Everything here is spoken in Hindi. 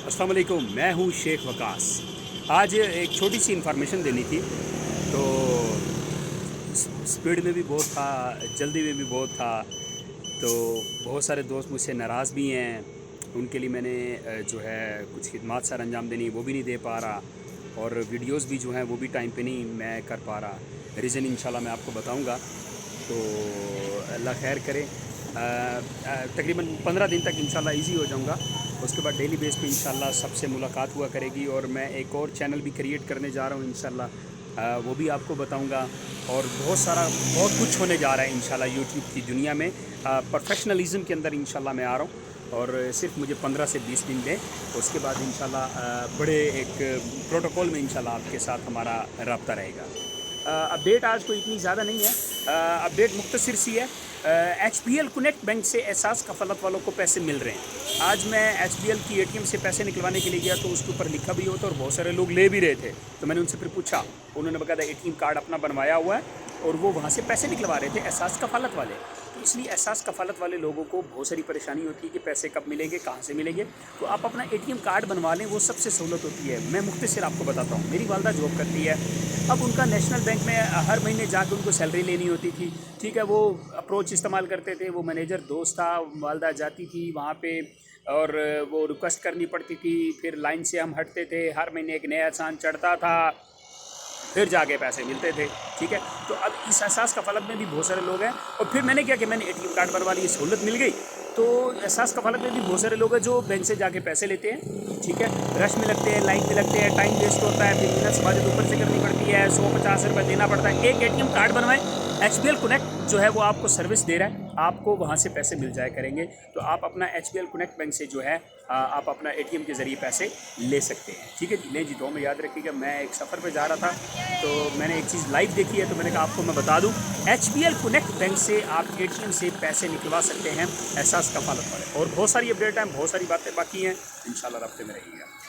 अस्सलाम वालेकुम, मैं हूँ शेख वकास। आज एक छोटी सी इन्फॉर्मेशन देनी थी। तो स्पीड में भी बहुत था, जल्दी में भी बहुत था। तो बहुत सारे दोस्त मुझसे नाराज़ भी हैं। उनके लिए मैंने जो है कुछ खिदमत सर अंजाम देनी वो भी नहीं दे पा रहा, और वीडियोस भी जो हैं वो भी टाइम पे नहीं मैं कर पा रहा। रीज़न इंशाल्लाह मैं आपको बताऊंगा। तो अल्लाह खैर करे। तकरीबन 15 दिन तक इंशाल्लाह इजी हो जाऊंगा। उसके बाद डेली बेस पे इंशाल्लाह सबसे मुलाकात हुआ करेगी, और मैं एक और चैनल भी क्रिएट करने जा रहा हूँ इंशाल्लाह। वो भी आपको बताऊंगा। और बहुत कुछ होने जा रहा है इंशाल्लाह यूट्यूब की दुनिया में। प्रोफेशनलिज्म के अंदर इंशाल्लाह मैं आ रहा हूँ, और सिर्फ मुझे 15 से 20 दिन दें। उसके बाद इंशाल्लाह बड़े एक प्रोटोकॉल में इंशाल्लाह आपके साथ हमारा रब्ता रहेगा। अपडेट आज कोई इतनी ज़्यादा नहीं है। अपडेट मुख्तसर सी है। HBL कनेक्ट बैंक से एहसास कफालत वालों को पैसे मिल रहे हैं। आज मैं HBL की ATM से पैसे निकलवाने के लिए गया, तो उसके ऊपर लिखा भी होता और बहुत सारे लोग ले भी रहे थे। तो मैंने उनसे फिर पूछा, उन्होंने बकायदा ATM कार्ड अपना बनवाया हुआ है और वो वहाँ से पैसे निकलवा रहे थे, एहसास कफालत वाले। तो इसलिए एहसास कफालत वाले लोगों को बहुत सारी परेशानी होती है कि पैसे कब मिलेंगे, कहाँ से मिलेंगे। तो आप अपना ATM कार्ड बनवा लें, वो सबसे सहूलत होती है। मैं मुख्तसर आपको बताता हूँ। मेरी वालदा जॉब करती है। अब उनका नेशनल बैंक में हर महीने जाकर उनको सैलरी लेनी होती थी। ठीक है, वो अप्रोच इस्तेमाल करते थे। वो मैनेजर दोस्त था, वालदा जाती थी वहाँ पे, और वो रिक्वेस्ट करनी पड़ती थी। फिर लाइन से हम हटते थे, हर महीने एक नया एहसान चढ़ता था, फिर जाके पैसे मिलते थे। ठीक है, तो अब इस एहसास कफालत में भी बहुत सारे लोग हैं। और फिर मैंने क्या कि मैंने ATM कार्ड बनवा ली, सहूलत मिल गई। तो एहसास कफालत में भी बहुत सारे लोग हैं जो बैंक से जाके पैसे लेते हैं। ठीक है, रश में लगते हैं, लाइन में लगते हैं, टाइम वेस्ट होता है, फिर मिनट्स बात ऊपर से करनी पड़ती है, 150 रुपये देना पड़ता है। एक ATM कार्ड बनवाएं। HBL कनेक्ट जो है वो आपको सर्विस दे रहा है, आपको वहाँ से पैसे मिल जाया करेंगे। तो आप अपना HBL कनेक्ट बैंक से जो है आप अपना ATM के ज़रिए पैसे ले सकते हैं। ठीक है जी, नहीं जी, दो में याद रखिएगा। मैं एक सफ़र पे जा रहा था, तो मैंने एक चीज़ लाइव देखी है, तो मैंने कहा आपको मैं बता दूं। HBL कनेक्ट बैंक से आप ATM से पैसे निकलवा सकते हैं, एहसास कफालत वाले। और बहुत सारी अपडेट हैं, बहुत सारी बातें बाकी हैं। इंशाल्लाह राब्ते में रहिएगा।